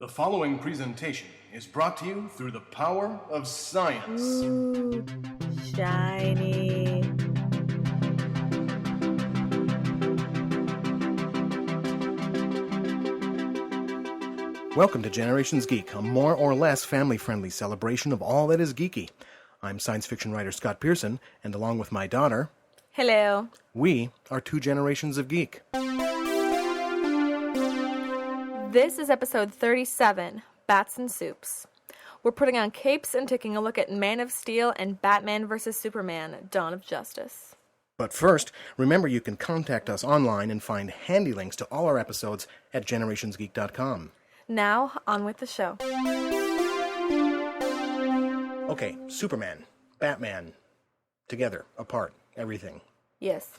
The following presentation is brought to you through the power of science. Ooh, shiny. Welcome to Generations Geek, a more or less family-friendly celebration of all that is geeky. I'm science fiction writer Scott Pearson, and along with my daughter, Hello. we are two generations of geek. This is episode 37, Bats and Supes. We're putting on capes and taking a look at Man of Steel and Batman vs. Superman, Dawn of Justice. But first, remember you can contact us online and find handy links to all our episodes at generationsgeek.com. Now, on with the show. Okay, Superman, Batman, together, apart, everything. Yes.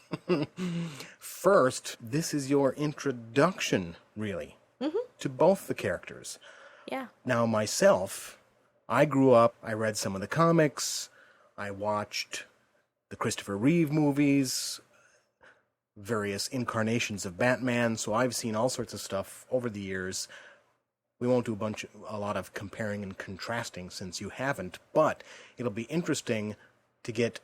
First, this is your introduction, really, to both the characters. Yeah. Now, myself, I grew up, I read some of the comics, I watched the Christopher Reeve movies, various incarnations of Batman, so I've seen all sorts of stuff over the years. We won't do a lot of comparing and contrasting since you haven't, but it'll be interesting to get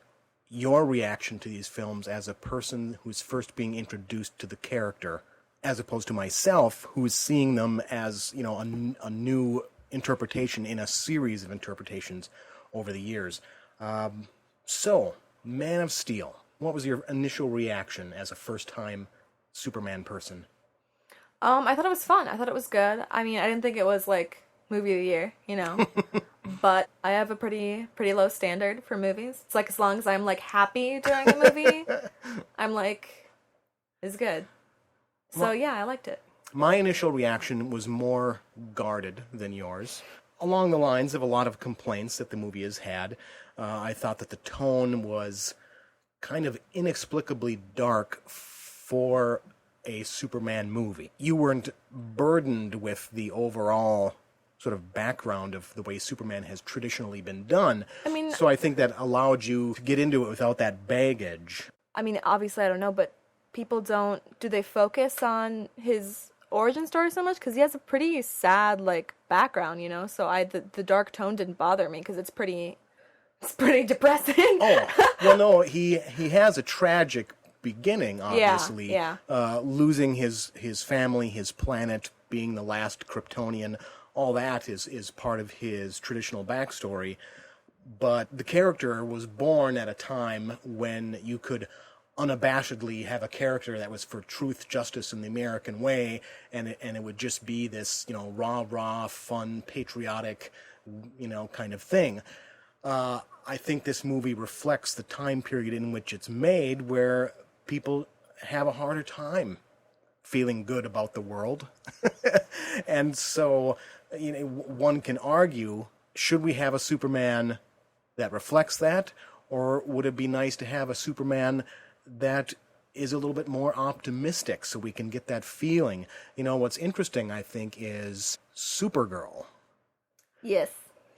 your reaction to these films as a person who's first being introduced to the character, as opposed to myself, who's seeing them as, you know, a new interpretation in a series of interpretations over the years. So, Man of Steel, what was your initial reaction as a first-time Superman person? I thought it was fun. I thought it was good. I mean, I didn't think it was, like, movie of the year, you know? But I have a pretty low standard for movies. It's like, as long as I'm, like, happy during a movie, I'm like, it's good. So, yeah, I liked it. My initial reaction was more guarded than yours, along the lines of a lot of complaints that the movie has had. I thought that the tone was kind of inexplicably dark for a Superman movie. You weren't burdened with the overall sort of background of the way Superman has traditionally been done. So I think that allowed you to get into it without that baggage. I mean, obviously, I don't know, but people do they focus on his origin story so much? Because he has a pretty sad, like, background, you know? So the dark tone didn't bother me, because it's pretty depressing. Oh, well, no, he has a tragic beginning, obviously. Yeah. Losing his family, his planet, being the last Kryptonian, all that is part of his traditional backstory. But the character was born at a time when you could unabashedly have a character that was for truth, justice, and the American way, and it would just be this, you know, rah, fun, patriotic, you know, kind of thing. I think this movie reflects the time period in which it's made, where people have a harder time feeling good about the world. And so, you know, one can argue, should we have a Superman that reflects that, or would it be nice to have a Superman that is a little bit more optimistic so we can get that feeling? You know, what's interesting, I think, is Supergirl. Yes.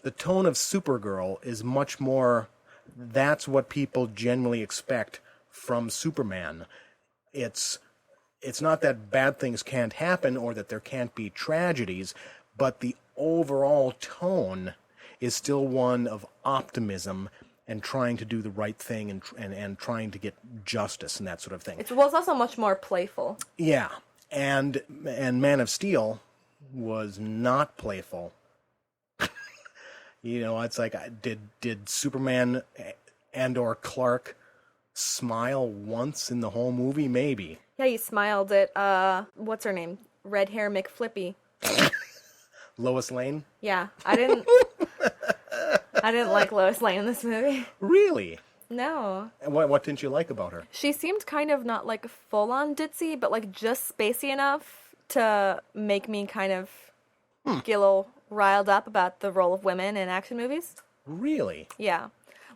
The tone of Supergirl is much more, that's what people generally expect from Superman. It's not that bad things can't happen or that there can't be tragedies, but the overall tone is still one of optimism and trying to do the right thing and trying to get justice and that sort of thing. It's also much more playful. Yeah, and Man of Steel was not playful. You know, it's like, did Superman and or Clark smile once in the whole movie? Maybe. Yeah, he smiled at, what's her name? Red hair McFlippy. Lois Lane? Yeah, I didn't like Lois Lane in this movie. Really? No. And what didn't you like about her? She seemed kind of not, like, full-on ditzy, but, like, just spacey enough to make me kind of get a little riled up about the role of women in action movies. Really? Yeah.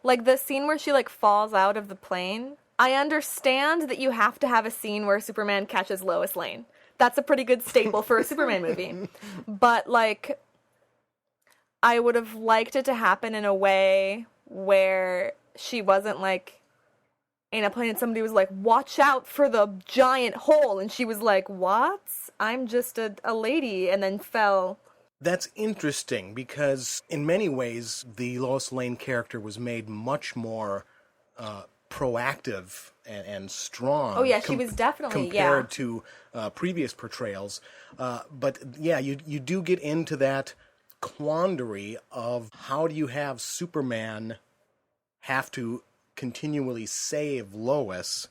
Like, the scene where she, like, falls out of the plane. I understand that you have to have a scene where Superman catches Lois Lane. That's a pretty good staple for a Superman movie. But, like, I would have liked it to happen in a way where she wasn't, like, in a plane and somebody was like, watch out for the giant hole. And she was like, what? I'm just a lady, and then fell That's interesting because in many ways the Lois Lane character was made much more proactive and strong. Oh yeah, she was definitely compared to previous portrayals. But yeah, you do get into that quandary of how do you have Superman have to continually save Lois.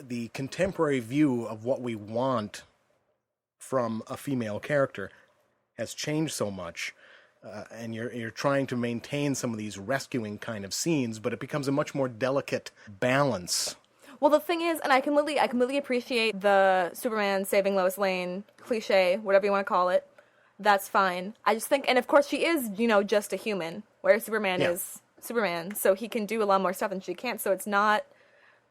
The contemporary view of what we want from a female character has changed so much, and you're trying to maintain some of these rescuing kind of scenes, but it becomes a much more delicate balance. Well, the thing is, and I completely appreciate the Superman saving Lois Lane cliche, whatever you want to call it. That's fine. I just think, and of course she is, just a human, whereas Superman is Superman, so he can do a lot more stuff than she can't. So it's not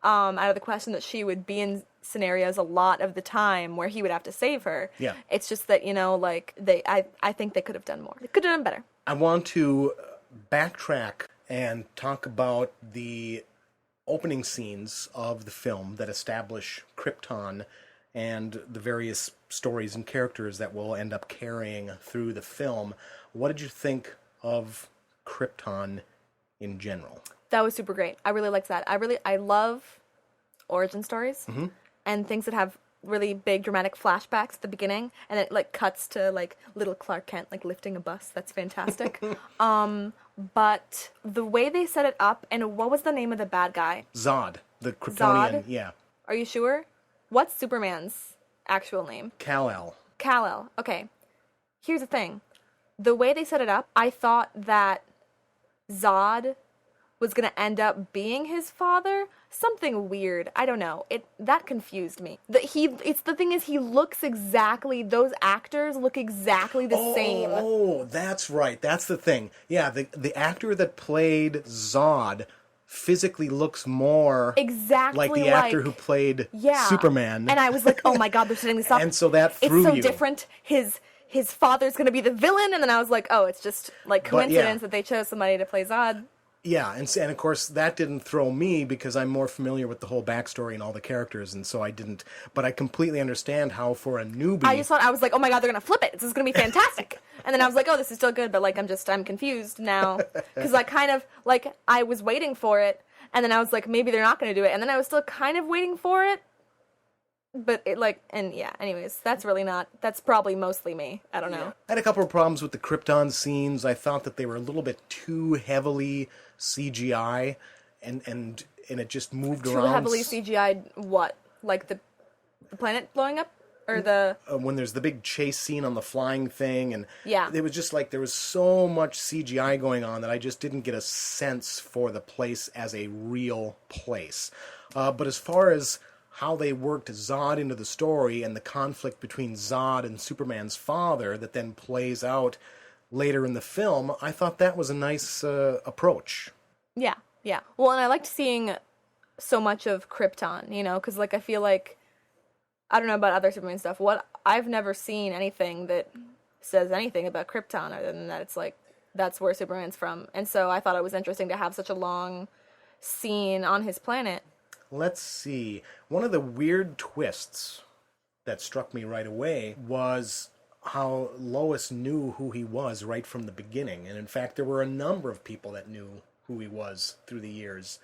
out of the question that she would be in scenarios a lot of the time where he would have to save her. Yeah. It's just that, I think they could have done more. They could have done better. I want to backtrack and talk about the opening scenes of the film that establish Krypton and the various stories and characters that will end up carrying through the film. What did you think of Krypton in general? That was super great. I really liked that. I love origin stories and things that have really big dramatic flashbacks at the beginning, and it cuts to little Clark Kent lifting a bus. That's fantastic. But the way they set it up, and what was the name of the bad guy? Zod, the Kryptonian. Zod? Yeah. Are you sure? What's Superman's actual name? Kal-El. Kal-El. Okay. Here's the thing. The way they set it up, I thought that Zod was going to end up being his father. Something weird. I don't know. That confused me. The thing is, he looks exactly, those actors look exactly the same. Oh, that's right. That's the thing. Yeah, the actor that played Zod physically looks more exactly like the actor who played Superman. And I was like, oh my god, they're setting this up. And so that threw you. It's so you. different. His father's going to be the villain, and then I was like, oh, it's just coincidence that they chose somebody to play Zod. Yeah, and of course that didn't throw me because I'm more familiar with the whole backstory and all the characters, and so I didn't. But I completely understand how for a newbie, I was like, oh my god, they're gonna flip it. This is gonna be fantastic. And then I was like, oh, this is still good, but I'm confused now because I kind of I was waiting for it, and then I was like, maybe they're not gonna do it, and then I was still kind of waiting for it. But anyways, that's probably mostly me. I don't know. I had a couple of problems with the Krypton scenes. I thought that they were a little bit too heavily CGI, and it just moved around. Too heavily CGI'd what? Like the planet blowing up? Or the... when there's the big chase scene on the flying thing, and it was just there was so much CGI going on that I just didn't get a sense for the place as a real place. But as far as how they worked Zod into the story and the conflict between Zod and Superman's father that then plays out later in the film, I thought that was a nice approach. Yeah. Well, and I liked seeing so much of Krypton, because I feel like, I don't know about other Superman stuff. I've never seen anything that says anything about Krypton other than that it's that's where Superman's from. And so I thought it was interesting to have such a long scene on his planet. Let's see. One of the weird twists that struck me right away was how Lois knew who he was right from the beginning. And in fact, there were a number of people that knew who he was through the years.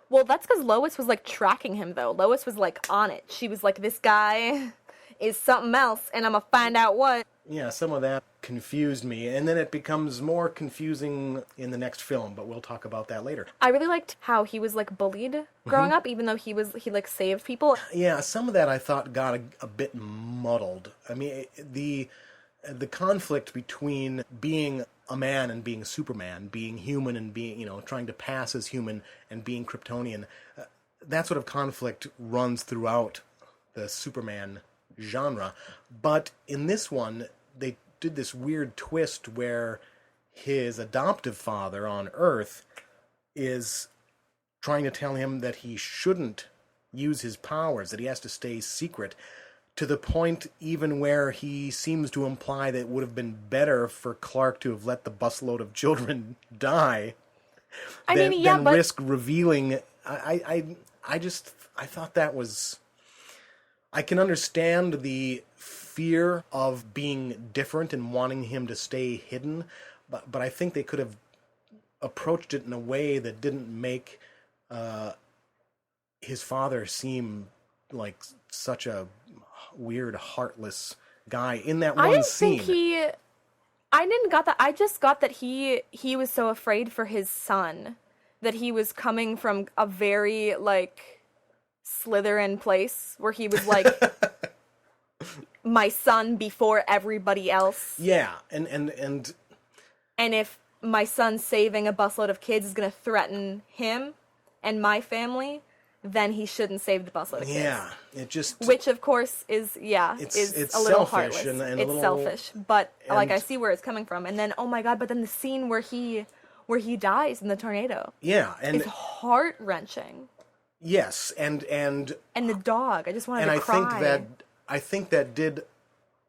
Well, that's because Lois was tracking him, though. Lois was on it. She was like, this guy is something else, and I'm gonna find out what. Yeah, some of that confused me, and then it becomes more confusing in the next film, but we'll talk about that later. I really liked how he was bullied growing up, even though he saved people. Yeah, some of that I thought got a bit muddled. I mean, the conflict between being a man and being Superman, being human and being, trying to pass as human and being Kryptonian, that sort of conflict runs throughout the Superman genre. But in this one, they did this weird twist where his adoptive father on Earth is trying to tell him that he shouldn't use his powers, that he has to stay secret, to the point even where he seems to imply that it would have been better for Clark to have let the busload of children die than risk revealing. I thought that was... I can understand the fear of being different and wanting him to stay hidden, but I think they could have approached it in a way that didn't make his father seem like such a weird, heartless guy in that one scene. I didn't got that. I just got that he was so afraid for his son that he was coming from a very like Slytherin place where he was like my son before everybody else. Yeah, and if my son saving a busload of kids is going to threaten him and my family, then he shouldn't save the busload of kids. Yeah, it just... Which, of course, is it's a little selfish heartless. and It's a little, selfish, but, like, and- I see where it's coming from. And then, oh my god, but then the scene where he dies in the tornado. Yeah, and... It's heart-wrenching. Yes, and the dog, I just wanted and to cry. I think that did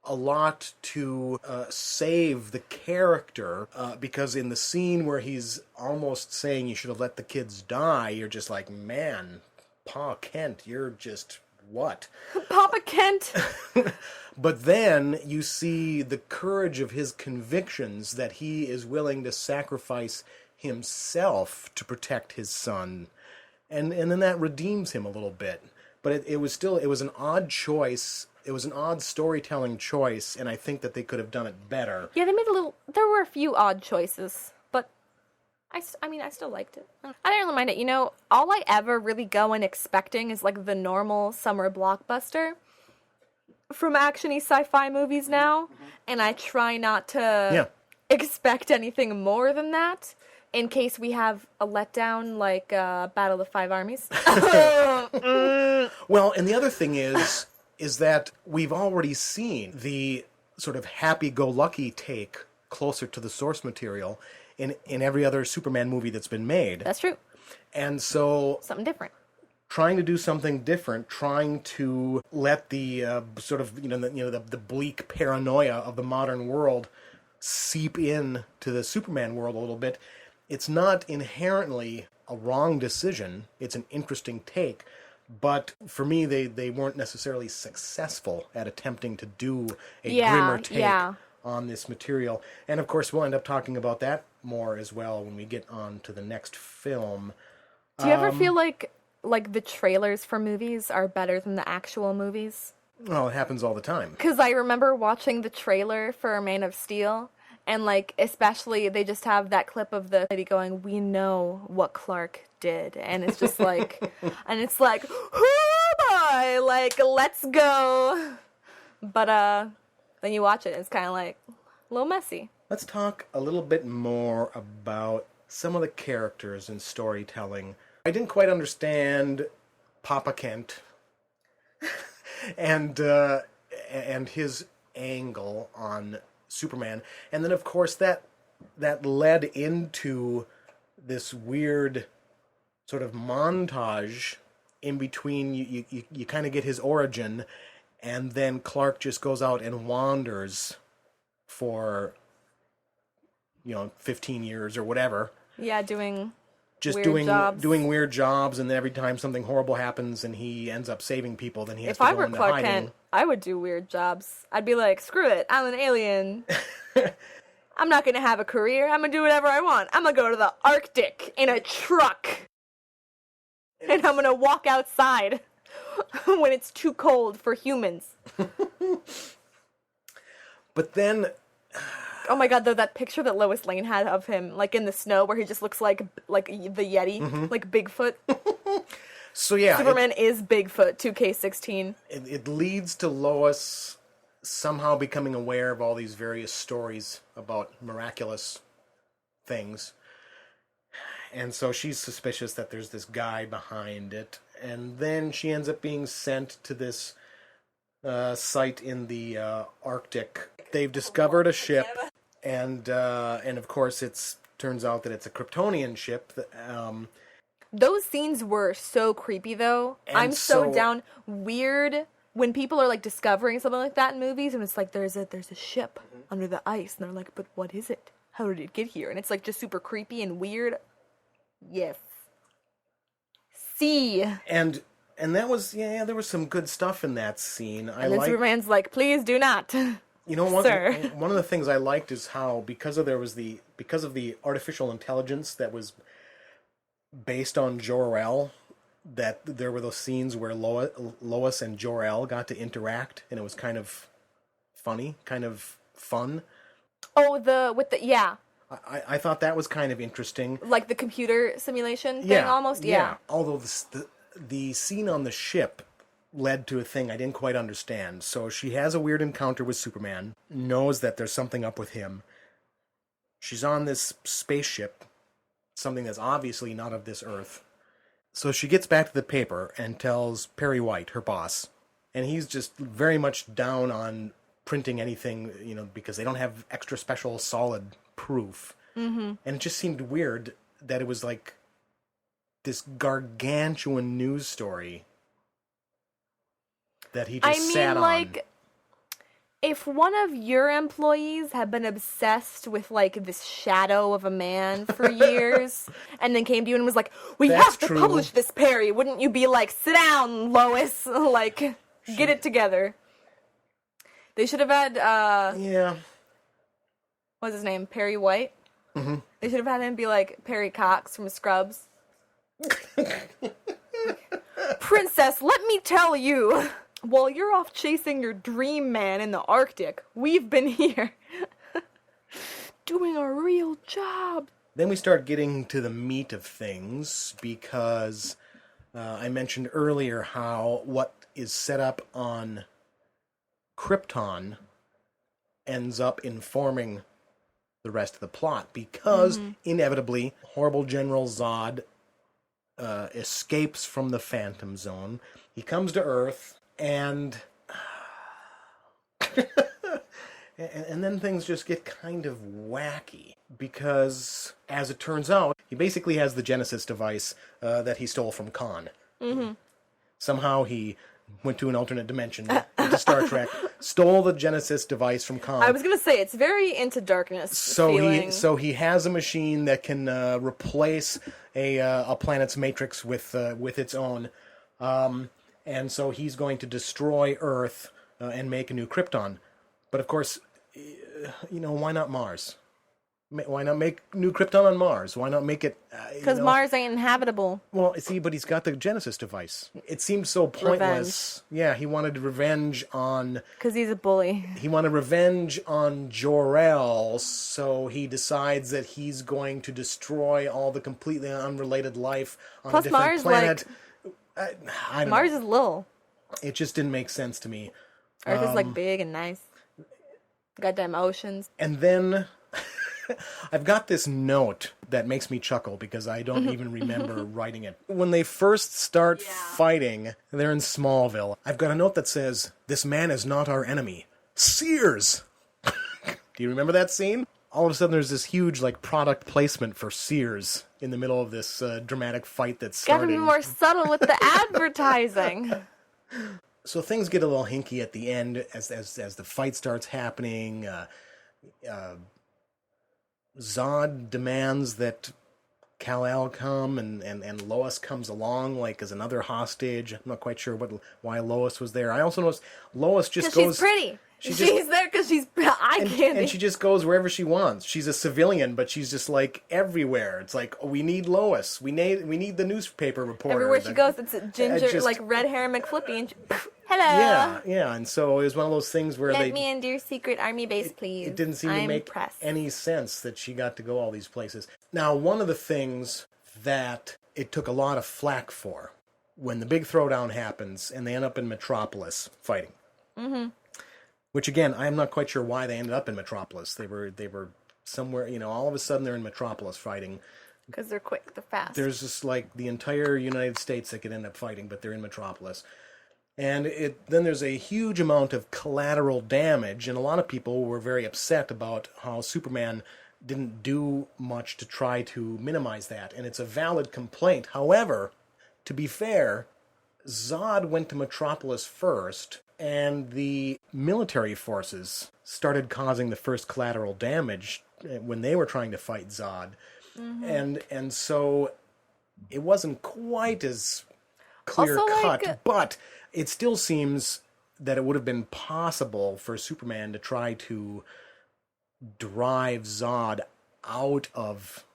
a lot to save the character, because in the scene where he's almost saying you should have let the kids die, you're just like, man, Pa Kent, you're just what? Papa Kent! But then you see the courage of his convictions that he is willing to sacrifice himself to protect his son. And then that redeems him a little bit. But it was an odd choice. It was an odd storytelling choice, and I think that they could have done it better. Yeah, there were a few odd choices, but I still liked it. I didn't really mind it. You know, all I ever really go in expecting is like the normal summer blockbuster from action-y sci-fi movies now, and I try not to expect anything more than that, in case we have a letdown like Battle of the Five Armies. Well, and the other thing is that we've already seen the sort of happy-go-lucky take closer to the source material in every other Superman movie that's been made. That's true. And so... Something different. Trying to do something different, trying to let the sort of, the bleak paranoia of the modern world seep in to the Superman world a little bit. It's not inherently a wrong decision. It's an interesting take. But for me, they weren't necessarily successful at attempting to do a grimmer take on this material. And of course, we'll end up talking about that more as well when we get on to the next film. Do you ever feel like the trailers for movies are better than the actual movies? Well, it happens all the time. Because I remember watching the trailer for Man of Steel, and like, especially, they just have that clip of the lady going, "We know what Clark did," and it's just like, and it's like, "Oh boy, like, let's go." But then you watch it, and it's kind of like a little messy. Let's talk a little bit more about some of the characters and storytelling. I didn't quite understand Papa Kent and his angle on Superman, and then of course that led into this weird sort of montage in between. You kind of get his origin, and then Clark just goes out and wanders for 15 years or whatever. Yeah, doing weird jobs, and then every time something horrible happens and he ends up saving people, then he has to go into hiding. If I were Clark Kent, I would do weird jobs. I'd be like, screw it, I'm an alien. I'm not going to have a career. I'm going to do whatever I want. I'm going to go to the Arctic in a truck. And I'm going to walk outside when it's too cold for humans. But then... Oh my god, though, that picture that Lois Lane had of him, like, in the snow, where he just looks like the Yeti, like Bigfoot. So yeah... Superman is Bigfoot, 2K16. It leads to Lois somehow becoming aware of all these various stories about miraculous things. And so she's suspicious that there's this guy behind it. And then she ends up being sent to this site in the Arctic. They've discovered a ship, and of course turns out that it's a Kryptonian ship. Those scenes were so creepy, though. I'm so down. Weird when people are like discovering something like that in movies, and it's like there's a ship under the ice, and they're like, but what is it? How did it get here? And it's like just super creepy and weird. Yes. See. And And that was, there was some good stuff in that scene. And then Superman's like, please do not. You know, Sir. one of the things I liked is how, because of the artificial intelligence that was based on Jor-El, that there were those scenes where Lois and Jor-El got to interact, and it was kind of funny, kind of fun. Oh, yeah. I thought that was kind of interesting. Like the computer simulation thing, almost? Yeah. Although the scene on the ship led to a thing I didn't quite understand. So she has a weird encounter with Superman, knows that there's something up with him. She's on this spaceship, something that's obviously not of this Earth. So she gets back to the paper and tells Perry White, her boss, and he's just very much down on printing anything, because they don't have extra special solid proof. Mm-hmm. And it just seemed weird that it was like this gargantuan news story that he just sat on. Like, if one of your employees had been obsessed with, like, this shadow of a man for years, and then came to you and was like, we have to publish this, Perry, wouldn't you be like, sit down, Lois, like, get it together? They should have had, what's his name, Perry White? Mm-hmm. They should have had him be like Perry Cox from Scrubs. Princess, let me tell you, while you're off chasing your dream man in the Arctic, we've been here doing a real job. Then we start getting to the meat of things, because I mentioned earlier how what is set up on Krypton ends up informing the rest of the plot, because inevitably horrible General Zod escapes from the Phantom Zone. He comes to Earth, and and then things just get kind of wacky, because as it turns out, he basically has the Genesis device that he stole from Khan. Mm-hmm. Somehow he went to an alternate dimension, into Star Trek, stole the Genesis device from Khan. I was going to say, it's very Into Darkness feeling. So he has a machine that can replace a planet's matrix with its own, and so he's going to destroy Earth and make a new Krypton. But of course, why not Mars? Why not make new Krypton on Mars? Why not make it... Because Mars ain't inhabitable. Well, see, but he's got the Genesis device. It seemed so pointless. Revenge. Yeah, he wanted revenge on... Because he's a bully. He wanted revenge on Jor-El, so he decides that he's going to destroy all the completely unrelated life on a different Mars, planet. I don't Mars know. Is little. It just didn't make sense to me. Earth is, like, big and nice. Goddamn oceans. And then... I've got this note that makes me chuckle because I don't even remember writing it. When they first start fighting, they're in Smallville. I've got a note that says, "This man is not our enemy. Sears!" Do you remember that scene? All of a sudden there's this huge product placement for Sears in the middle of this dramatic fight that's starting. Gotta be more subtle with the advertising. So things get a little hinky at the end as the fight starts happening. Zod demands that Kal-El come, and Lois comes along as another hostage. I'm not quite sure why Lois was there. I also noticed Lois just goes... she's pretty. She's there because she's eye candy. And she just goes wherever she wants. She's a civilian, but she's just everywhere. It's we need Lois. We need the newspaper reporter. Everywhere she goes, it's a ginger, red hair McFlippy. And hello. Yeah. And so it was one of those things where Let me into your secret army base, please. It didn't seem to make any sense that she got to go all these places. Now, one of the things that it took a lot of flack for, when the big throwdown happens and they end up in Metropolis fighting. Mm-hmm. Which, again, I'm not quite sure why they ended up in Metropolis. They were somewhere, all of a sudden they're in Metropolis fighting. Because they're quick, they're fast. There's just, the entire United States that could end up fighting, but they're in Metropolis. And then there's a huge amount of collateral damage, and a lot of people were very upset about how Superman didn't do much to try to minimize that. And it's a valid complaint. However, to be fair, Zod went to Metropolis first, and the military forces started causing the first collateral damage when they were trying to fight Zod. Mm-hmm. And so it wasn't quite as clear Also, cut, like- but it still seems that it would have been possible for Superman to try to drive Zod out of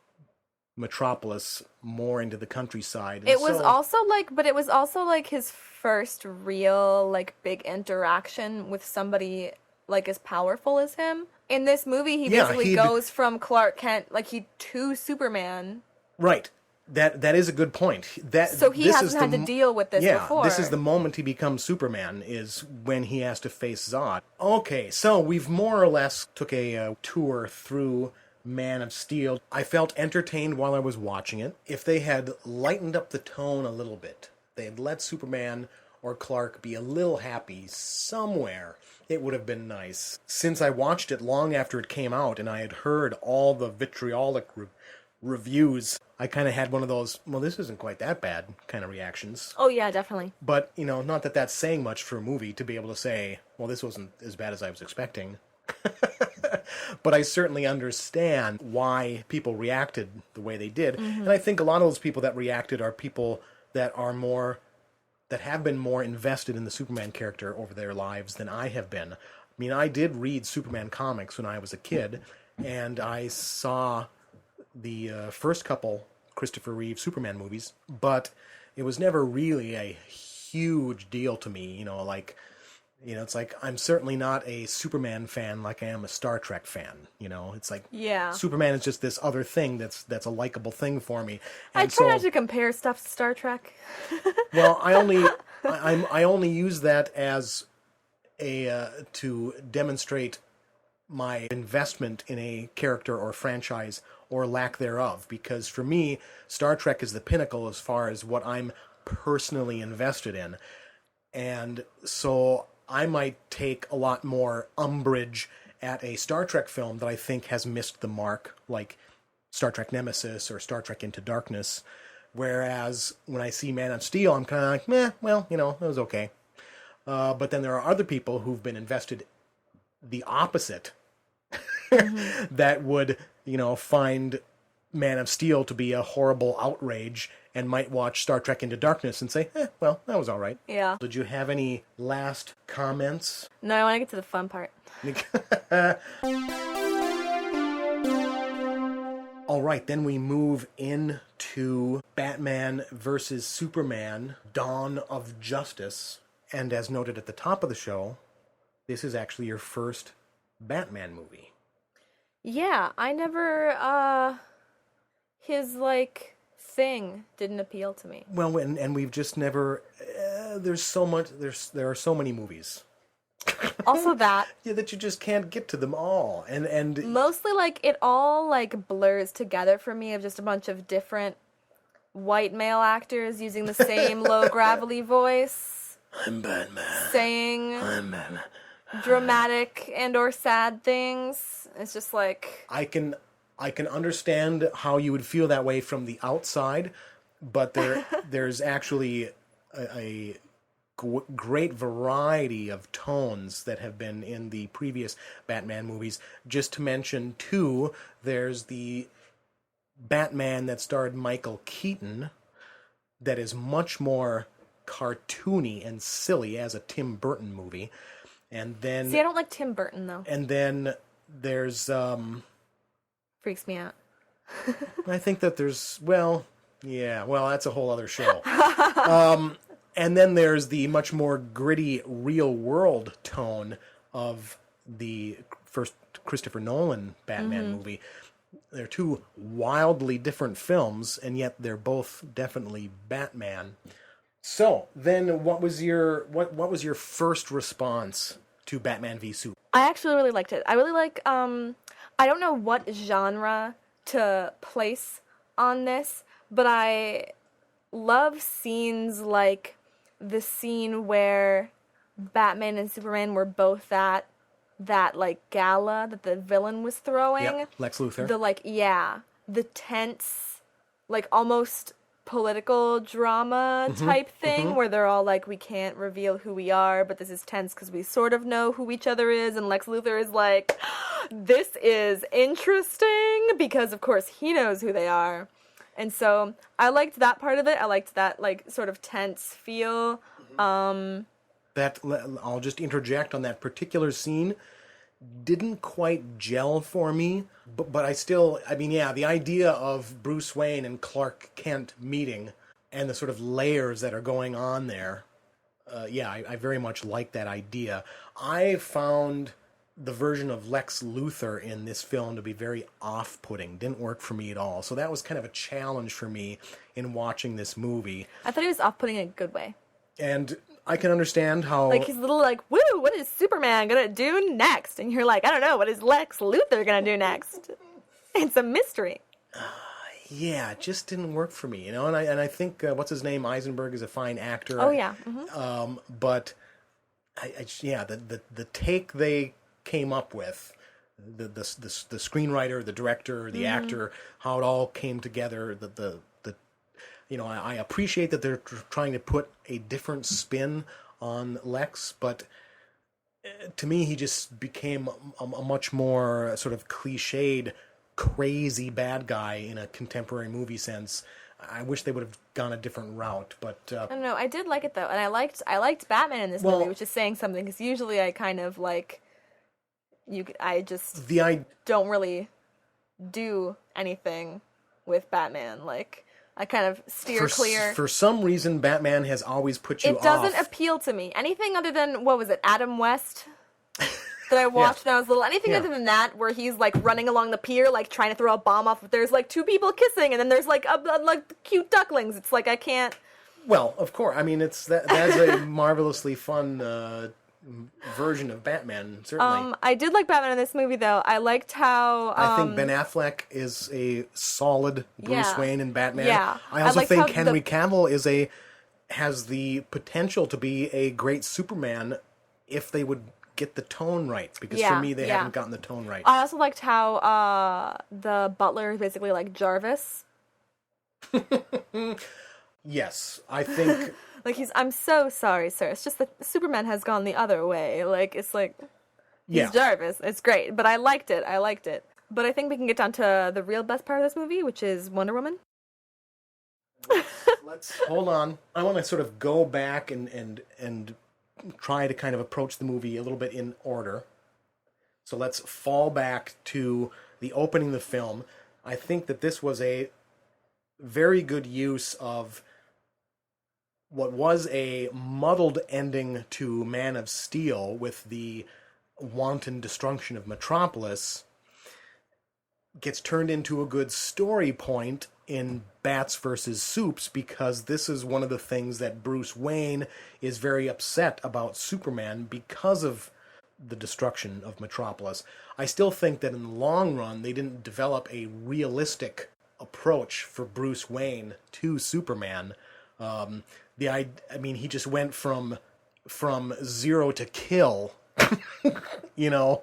Metropolis more into the countryside. And It was so- also like, but it was also like his first real, like, big interaction with somebody, like, as powerful as him. In this movie, he Yeah, basically goes from Clark Kent, like, to Superman. Right. That is a good point. So he hasn't had to deal with this before. This is the moment he becomes Superman, is when he has to face Zod. Okay, so we've more or less took a tour through Man of Steel. I felt entertained while I was watching it. If they had lightened up the tone a little bit, they had let Superman or Clark be a little happy somewhere, it would have been nice. Since I watched it long after it came out and I had heard all the vitriolic reviews, I kind of had one of those, well, this isn't quite that bad kind of reactions. Oh, yeah, definitely. But, not that that's saying much for a movie to be able to say, well, this wasn't as bad as I was expecting. But I certainly understand why people reacted the way they did. Mm-hmm. And I think a lot of those people that reacted are people that have been more invested in the Superman character over their lives than I have been. I mean, I did read Superman comics when I was a kid, and I saw the first couple Christopher Reeve Superman movies, but it was never really a huge deal to me. It's like I'm certainly not a Superman fan like I am a Star Trek fan. It's like Yeah. Superman is just this other thing that's a likable thing for me. I And try not to compare stuff to Star Trek. well, I only use that as to demonstrate my investment in a character or franchise or lack thereof, because for me, Star Trek is the pinnacle as far as what I'm personally invested in. And so I might take a lot more umbrage at a Star Trek film that I think has missed the mark, like Star Trek Nemesis or Star Trek Into Darkness. Whereas when I see Man of Steel, I'm kind of like, meh, well, it was okay. But then there are other people who've been invested the opposite that would, find Man of Steel to be a horrible outrage and might watch Star Trek Into Darkness and say, well, that was all right. Yeah. Did you have any last comments? No, I want to get to the fun part. All right, then we move into Batman versus Superman, Dawn of Justice. And as noted at the top of the show, this is actually your first Batman movie. Yeah, I never, his, like, thing didn't appeal to me. Well, and we've just never, there are so many movies. Also that. Yeah, that you just can't get to them all. And Mostly, like, it all, like, blurs together for me of just a bunch of different white male actors using the same low gravelly voice. I'm Batman. Saying I'm Batman. dramatic and or sad things. It's just like... I can understand how you would feel that way from the outside, but there's actually a great variety of tones that have been in the previous Batman movies. Just to mention two, there's the Batman that starred Michael Keaton that is much more cartoony and silly as a Tim Burton movie. And then... See, I don't like Tim Burton, though. And then there's... Freaks me out. I think that there's... Well, that's a whole other show. And then there's the much more gritty, real-world tone of the first Christopher Nolan Batman movie. They're two wildly different films, and yet they're both definitely Batman. So, then what was your first response to Batman v Superman? I actually really liked it. I really like, I don't know what genre to place on this, but I love scenes like the scene where Batman and Superman were both at that, like, gala that the villain was throwing. Yep, Lex Luthor. The tense, like, almost political drama type thing where they're all like, we can't reveal who we are, but this is tense because we sort of know who each other is, and Lex Luthor is like, this is interesting because of course he knows who they are. And so I liked that part of it. I liked that, like, sort of tense feel. That, I'll just interject on that particular scene, didn't quite gel for me, but I still, I mean, yeah, the idea of Bruce Wayne and Clark Kent meeting and the sort of layers that are going on there, I very much like that idea. I found the version of Lex Luthor in this film to be very off-putting. Didn't work for me at all. So that was kind of a challenge for me in watching this movie. I thought he was off-putting in a good way. And I can understand how... Like, he's a little like, woo, what is Superman gonna do next? And you're like, I don't know, what is Lex Luthor gonna do next? It's a mystery. Yeah, it just didn't work for me, you know? And I think, what's his name, Eisenberg, is a fine actor. Oh, yeah. Mm-hmm. But, the take they came up with, the screenwriter, the director, the actor, how it all came together, I appreciate that they're trying to put a different spin on Lex, but to me he just became a much more sort of cliched, crazy bad guy in a contemporary movie sense. I wish they would have gone a different route, but... I don't know, I did like it, though, and I liked Batman in this movie, which is saying something, because usually I kind of, like... I just don't really do anything with Batman. Like, I kind of steer clear. For some reason, Batman has always put you off. It doesn't appeal to me. Anything other than, what was it, Adam West? That I watched when I was little. Anything other than that, where he's, like, running along the pier, like, trying to throw a bomb off. There's, like, two people kissing, and then there's, like, like cute ducklings. It's like, I can't... Well, of course. I mean, that's a marvelously fun... version of Batman, certainly. I did like Batman in this movie, though. I liked how... I think Ben Affleck is a solid Bruce Wayne in Batman. Yeah. I also think Henry Cavill has the potential to be a great Superman if they would get the tone right, because for me, they haven't gotten the tone right. I also liked how the butler is basically like Jarvis. Yes, I think... Like, I'm so sorry, sir. It's just that Superman has gone the other way. Like, it's like, he's Jarvis. It's great. But I liked it. But I think we can get down to the real best part of this movie, which is Wonder Woman. Let's hold on. I want to sort of go back and try to kind of approach the movie a little bit in order. So let's fall back to the opening of the film. I think that this was a very good use of what was a muddled ending to Man of Steel with the wanton destruction of Metropolis gets turned into a good story point in Bats versus Supes, because this is one of the things that Bruce Wayne is very upset about Superman because of the destruction of Metropolis. I still think that in the long run they didn't develop a realistic approach for Bruce Wayne to Superman. He just went from zero to kill. You know,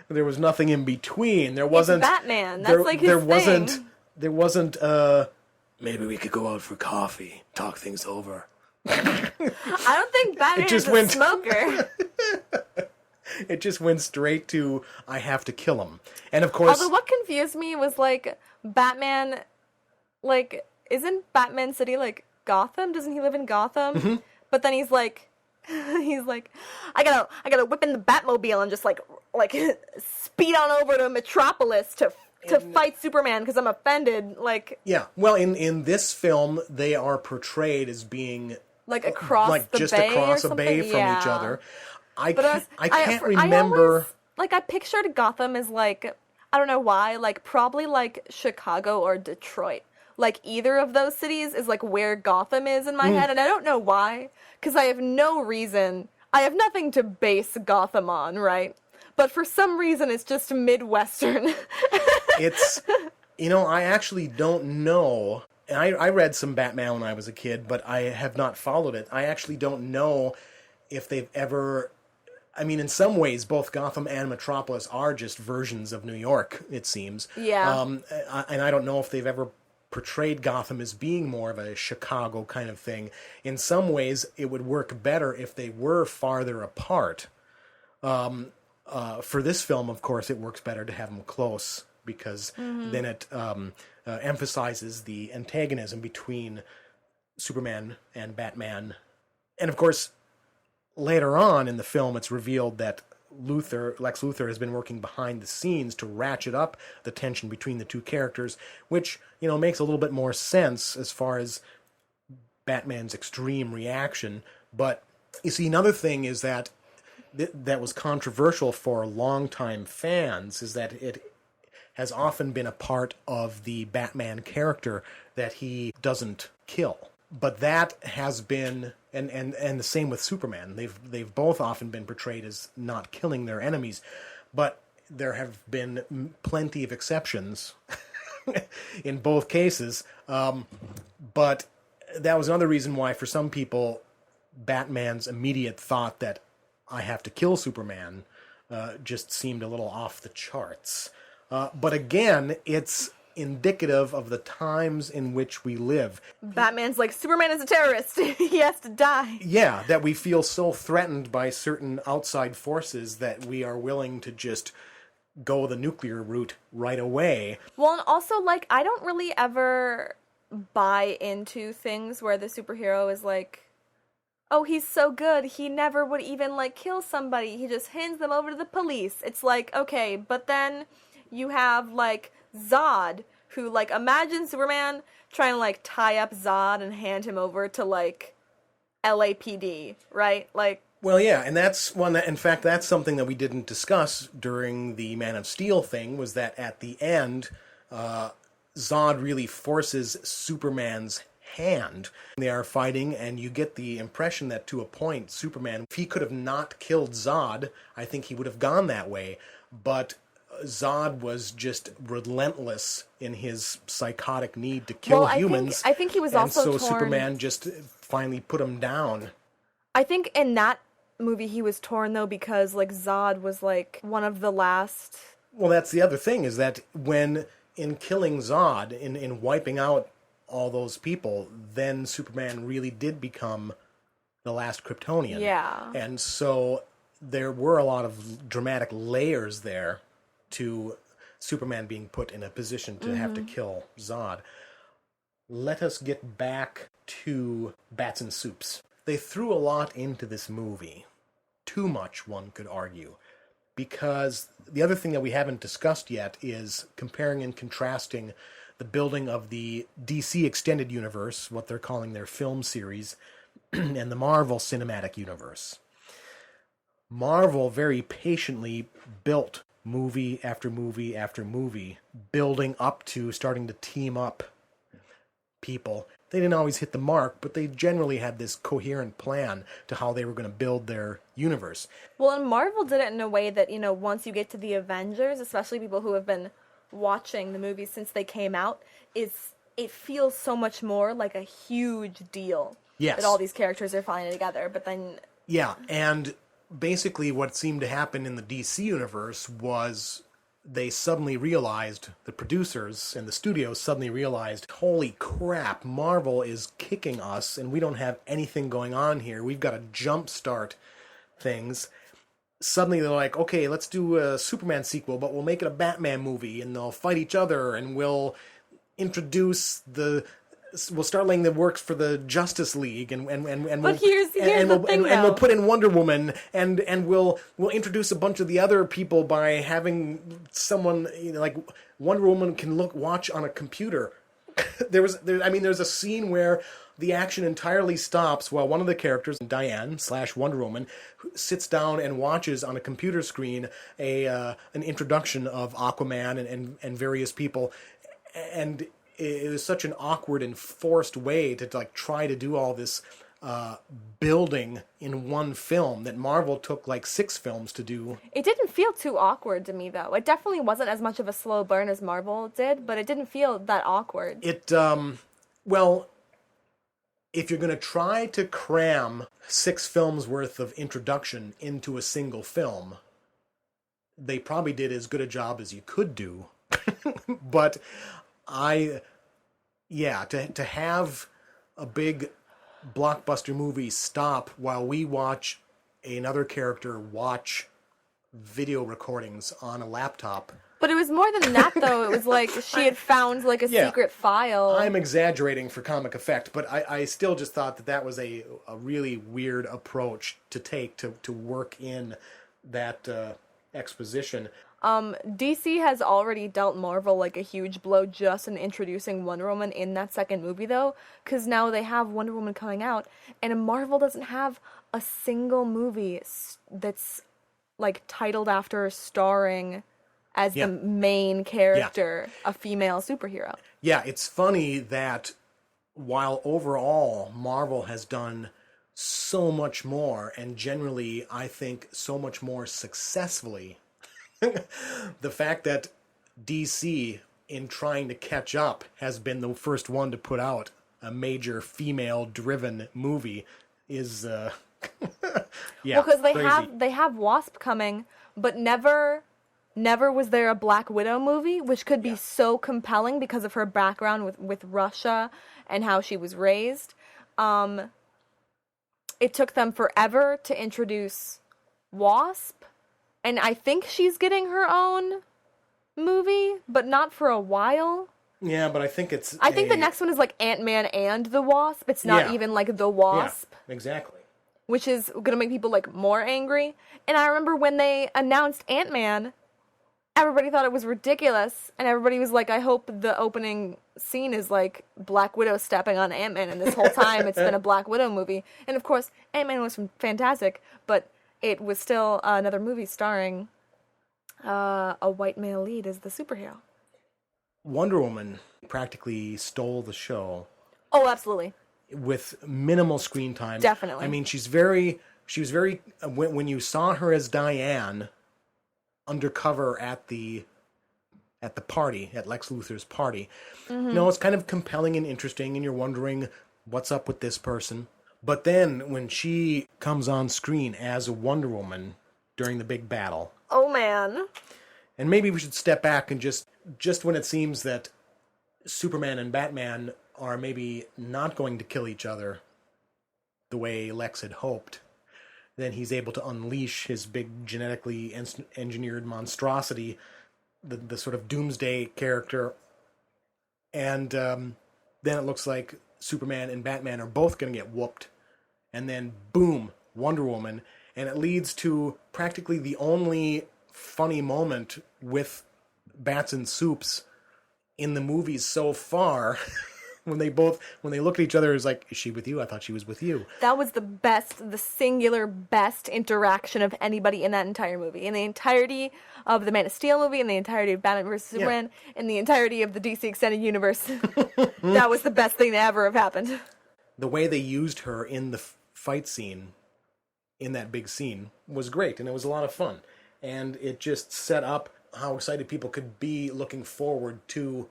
there was nothing in between. There wasn't it's Batman. That's like his thing. There wasn't. Maybe we could go out for coffee, talk things over. I don't think Batman is a smoker. It just went straight to, I have to kill him. And of course... Although what confused me was, like, Batman, like, isn't Batman City, like, Gotham? Doesn't he live in Gotham? Mm-hmm. But then he's like, I gotta whip in the Batmobile and just, like speed on over to Metropolis to fight Superman because I'm offended, like... Yeah, well, in this film, they are portrayed as being... Like across the just bay across or a bay something? from each other. I can't remember... I pictured Gotham as, like, I don't know why, like, probably, like, Chicago or Detroit. Like, either of those cities is, like, where Gotham is in my head, and I don't know why, because I have no reason, I have nothing to base Gotham on, right? But for some reason, it's just Midwestern. It's, I actually don't know. I read some Batman when I was a kid, but I have not followed it. I actually don't know if they've ever... I mean, in some ways, both Gotham and Metropolis are just versions of New York, it seems. Yeah. And I don't know if they've ever portrayed Gotham as being more of a Chicago kind of thing. In some ways, it would work better if they were farther apart. For this film, of course, it works better to have them close because then it emphasizes the antagonism between Superman and Batman. And of course, later on in the film, it's revealed that Lex Luthor has been working behind the scenes to ratchet up the tension between the two characters, which, makes a little bit more sense as far as Batman's extreme reaction. But you see, another thing is that that was controversial for longtime fans is that it has often been a part of the Batman character that he doesn't kill. But that has been, and the same with Superman. They've both often been portrayed as not killing their enemies, but there have been plenty of exceptions in both cases. But that was another reason why, for some people, Batman's immediate thought that I have to kill Superman just seemed a little off the charts. But again, it's indicative of the times in which we live. Batman's like, Superman is a terrorist. He has to die. Yeah, that we feel so threatened by certain outside forces that we are willing to just go the nuclear route right away. Well, and also, like, I don't really ever buy into things where the superhero is like, oh, he's so good, he never would even, like, kill somebody. He just hands them over to the police. It's like, okay, but then you have, like, Zod, who, like, imagine Superman trying to, like, tie up Zod and hand him over to, like, LAPD, right? Like, well, yeah, and that's one that, in fact, that's something that we didn't discuss during the Man of Steel thing, was that at the end, Zod really forces Superman's hand. They are fighting, and you get the impression that, to a point, Superman, if he could have not killed Zod, I think he would have gone that way, but Zod was just relentless in his psychotic need to kill humans. I think he was also torn. And so Superman just finally put him down. I think in that movie he was torn, though, because, like, Zod was, like, one of the last... Well, that's the other thing, is that when, in killing Zod, in wiping out all those people, then Superman really did become the last Kryptonian. Yeah. And so there were a lot of dramatic layers there to Superman being put in a position to have to kill Zod. Let us get back to Bats and Supes. They threw a lot into this movie. Too much, one could argue. Because the other thing that we haven't discussed yet is comparing and contrasting the building of the DC Extended Universe, what they're calling their film series, and the Marvel Cinematic Universe. Marvel very patiently built movie after movie after movie, building up to starting to team up people. They didn't always hit the mark, but they generally had this coherent plan to how they were going to build their universe. Well, and Marvel did it in a way that, once you get to the Avengers, especially people who have been watching the movies since they came out, it feels so much more like a huge deal. Yes. That all these characters are finally together, but then... Yeah, and basically what seemed to happen in the DC universe was they suddenly realized, the producers and the studios suddenly realized, holy crap, Marvel is kicking us and we don't have anything going on here. We've got to jumpstart things. Suddenly they're like, okay, let's do a Superman sequel, but we'll make it a Batman movie, and they'll fight each other, and we'll start laying the works for the Justice League, and we'll put in Wonder Woman, and we'll introduce a bunch of the other people by having someone, like Wonder Woman can watch on a computer. There's a scene where the action entirely stops while one of the characters, Diane / Wonder Woman, sits down and watches on a computer screen an introduction of Aquaman and various people, and it was such an awkward and forced way to try to do all this building in one film that Marvel took 6 films to do. It didn't feel too awkward to me, though. It definitely wasn't as much of a slow burn as Marvel did, but it didn't feel that awkward. If you're going to try to cram 6 films worth of introduction into a single film, they probably did as good a job as you could do. But to have a big blockbuster movie stop while we watch another character watch video recordings on a laptop. But it was more than that, though. It was like she had found like a secret file. I'm exaggerating for comic effect, but I still just thought that was a really weird approach to take to work in that exposition. DC has already dealt Marvel like a huge blow just in introducing Wonder Woman in that second movie, though, because now they have Wonder Woman coming out, and Marvel doesn't have a single movie that's like titled after starring as the main character, a female superhero. Yeah, it's funny that while overall Marvel has done so much more, and generally I think so much more successfully, the fact that DC, in trying to catch up, has been the first one to put out a major female-driven movie is, Well, because they have Wasp coming, but never was there a Black Widow movie, which could be so compelling because of her background with Russia and how she was raised. It took them forever to introduce Wasp, and I think she's getting her own movie, but not for a while. Yeah, but I think I think the next one is like Ant-Man and the Wasp. It's not even like the Wasp. Yeah, exactly. Which is going to make people like more angry. And I remember when they announced Ant-Man, everybody thought it was ridiculous, and everybody was like, I hope the opening scene is like Black Widow stepping on Ant-Man, and this whole time it's been a Black Widow movie. And of course, Ant-Man was fantastic, but it was still another movie starring a white male lead as the superhero. Wonder Woman practically stole the show. Oh, absolutely. With minimal screen time. Definitely. I mean, she was very, when you saw her as Diane undercover at the party, at Lex Luthor's party, it's kind of compelling and interesting, and you're wondering what's up with this person. But then when she comes on screen as a Wonder Woman during the big battle. Oh, man. And maybe we should step back and just when it seems that Superman and Batman are maybe not going to kill each other the way Lex had hoped, then he's able to unleash his big genetically engineered monstrosity, the sort of Doomsday character. And then it looks like Superman and Batman are both going to get whooped. And then, boom, Wonder Woman. And it leads to practically the only funny moment with Bats and Supes in the movies so far. when they look at each other, it's like, is she with you? I thought she was with you. That was the singular best interaction of anybody in that entire movie. In the entirety of the Man of Steel movie, in the entirety of Batman vs. Superman, in the entirety of the DC Extended Universe. That was the best thing to ever have happened. The way they used her in the fight scene, in that big scene, was great, and it was a lot of fun. And it just set up how excited people could be looking forward to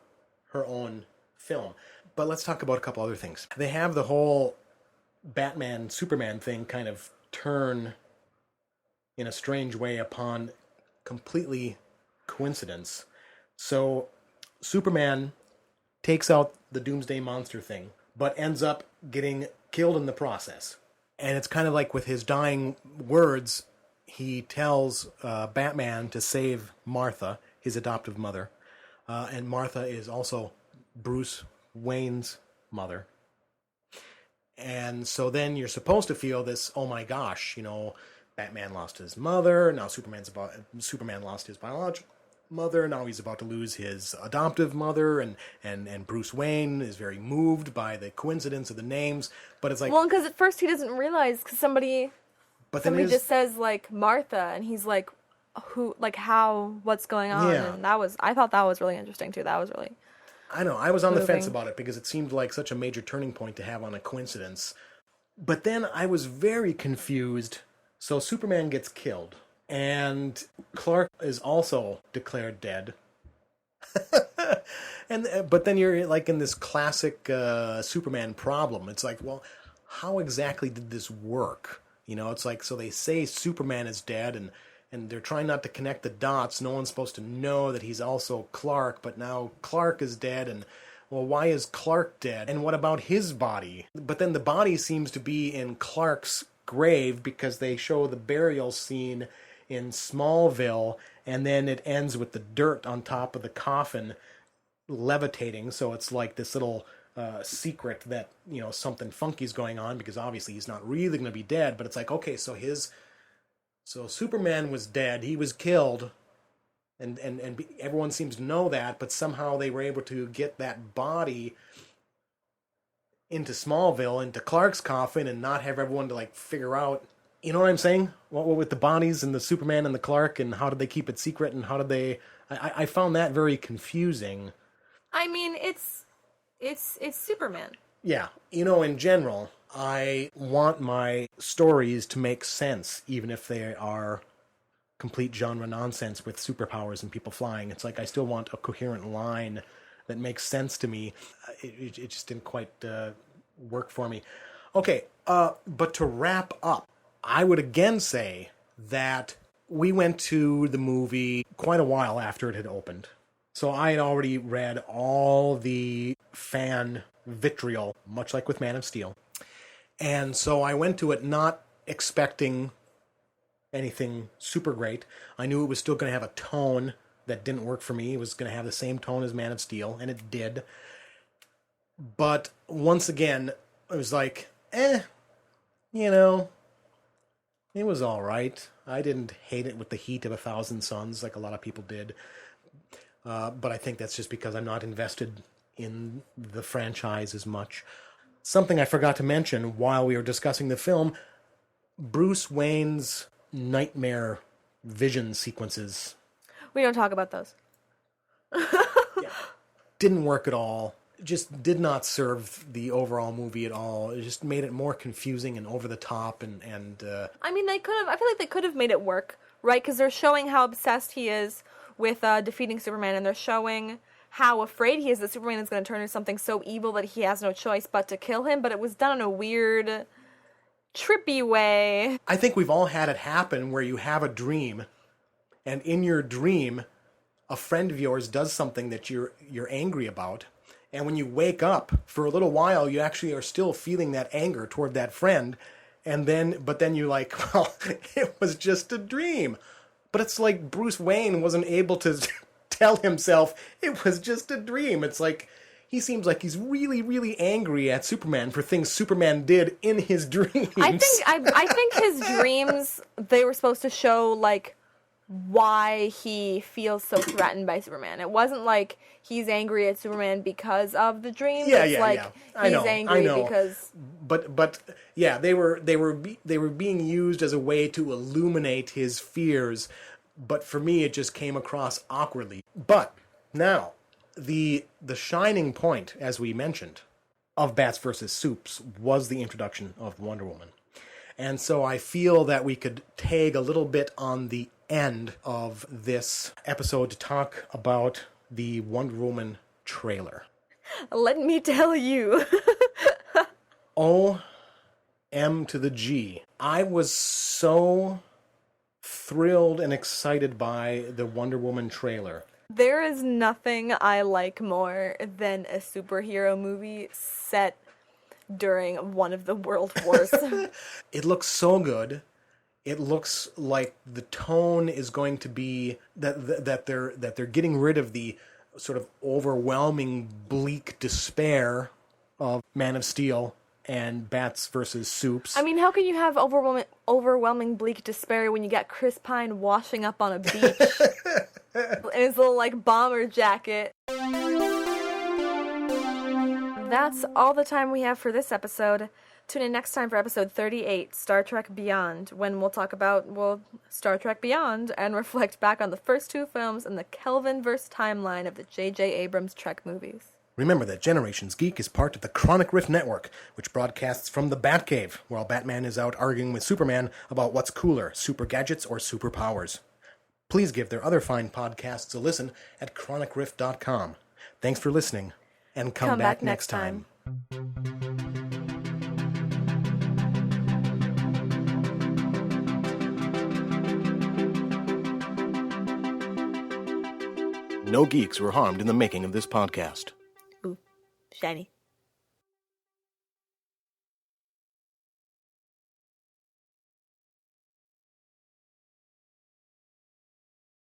her own film. But let's talk about a couple other things. They have the whole Batman-Superman thing kind of turn in a strange way upon completely coincidence. So Superman takes out the Doomsday Monster thing, but ends up getting killed in the process. And it's kind of like with his dying words, he tells Batman to save Martha, his adoptive mother. And Martha is also Bruce Wayne's mother. And so then you're supposed to feel this, oh my gosh, Batman lost his mother, now Superman lost his biological mother, now he's about to lose his adoptive mother, and Bruce Wayne is very moved by the coincidence of the names, but it's like... Well, because at first he doesn't realize, because somebody just says, like, Martha, and he's like, who, like, how, what's going on, and I thought that was really interesting, too, that was really... I know, I was on the fence about it, because it seemed like such a major turning point to have on a coincidence, but then I was very confused. So Superman gets killed, and Clark is also declared dead. But then you're like in this classic Superman problem. It's like, well, how exactly did this work? It's like, so they say Superman is dead, and they're trying not to connect the dots. No one's supposed to know that he's also Clark, but now Clark is dead, and well, why is Clark dead? And what about his body? But then the body seems to be in Clark's grave, because they show the burial scene in Smallville, and then it ends with the dirt on top of the coffin levitating, so it's like this little secret that, you know, something funky's going on, because obviously he's not really going to be dead, but it's like, okay, so Superman was dead, he was killed, and everyone seems to know that, but somehow they were able to get that body into Smallville, into Clark's coffin, and not have everyone to, like, figure out, you know what I'm saying? What with the bodies and the Superman and the Clark, and how did they keep it secret, and how did they... I found that very confusing. I mean, it's Superman. Yeah, you know, in general, I want my stories to make sense, even if they are complete genre nonsense with superpowers and people flying. It's like I still want a coherent line that makes sense to me. It just didn't quite work for me. Okay, but to wrap up, I would again say that we went to the movie quite a while after it had opened. So I had already read all the fan vitriol, much like with Man of Steel. And so I went to it not expecting anything super great. I knew it was still going to have a tone that didn't work for me. It was going to have the same tone as Man of Steel, and it did. But once again, it was like, you know, it was all right. I didn't hate it with the heat of 1,000 suns like a lot of people did. But I think that's just because I'm not invested in the franchise as much. Something I forgot to mention while we were discussing the film, Bruce Wayne's nightmare vision sequences. We don't talk about those. Didn't work at all. Just did not serve the overall movie at all. It just made it more confusing and over the top. And I mean, I feel like they could have made it work, right? Because they're showing how obsessed he is with defeating Superman, and they're showing how afraid he is that Superman is going to turn into something so evil that he has no choice but to kill him, but it was done in a weird, trippy way. I think we've all had it happen where you have a dream, and in your dream, a friend of yours does something that you're angry about, and when you wake up, for a little while, you actually are still feeling that anger toward that friend, but then you're like, well, it was just a dream. But it's like Bruce Wayne wasn't able to tell himself it was just a dream. It's like he seems like he's really, really angry at Superman for things Superman did in his dreams. I think his dreams, they were supposed to show like why he feels so threatened by Superman. It wasn't like he's angry at Superman because of the dream. It's like he's angry because. But yeah, they were being used as a way to illuminate his fears. But for me, it just came across awkwardly. But now, the shining point, as we mentioned, of Bats vs. Supes was the introduction of Wonder Woman. And so I feel that we could tag a little bit on the end of this episode to talk about the Wonder Woman trailer. Let me tell you. O-M to the G. I was so thrilled and excited by the Wonder Woman trailer. There is nothing I like more than a superhero movie set during one of the world wars. It looks so good. It looks like the tone is going to be that they're getting rid of the sort of overwhelming bleak despair of Man of Steel and Bats versus Supes. I mean, how can you have overwhelming bleak despair when you got Chris Pine washing up on a beach in his little like bomber jacket? That's all the time we have for this episode. Tune in next time for episode 38, Star Trek Beyond, when we'll talk about, Star Trek Beyond and reflect back on the first two films in the Kelvinverse timeline of the J.J. Abrams Trek movies. Remember that Generations Geek is part of the Chronic Rift Network, which broadcasts from the Batcave, while Batman is out arguing with Superman about what's cooler, super gadgets or superpowers. Please give their other fine podcasts a listen at chronicrift.com. Thanks for listening, and come back next time. No geeks were harmed in the making of this podcast. Ooh, shiny.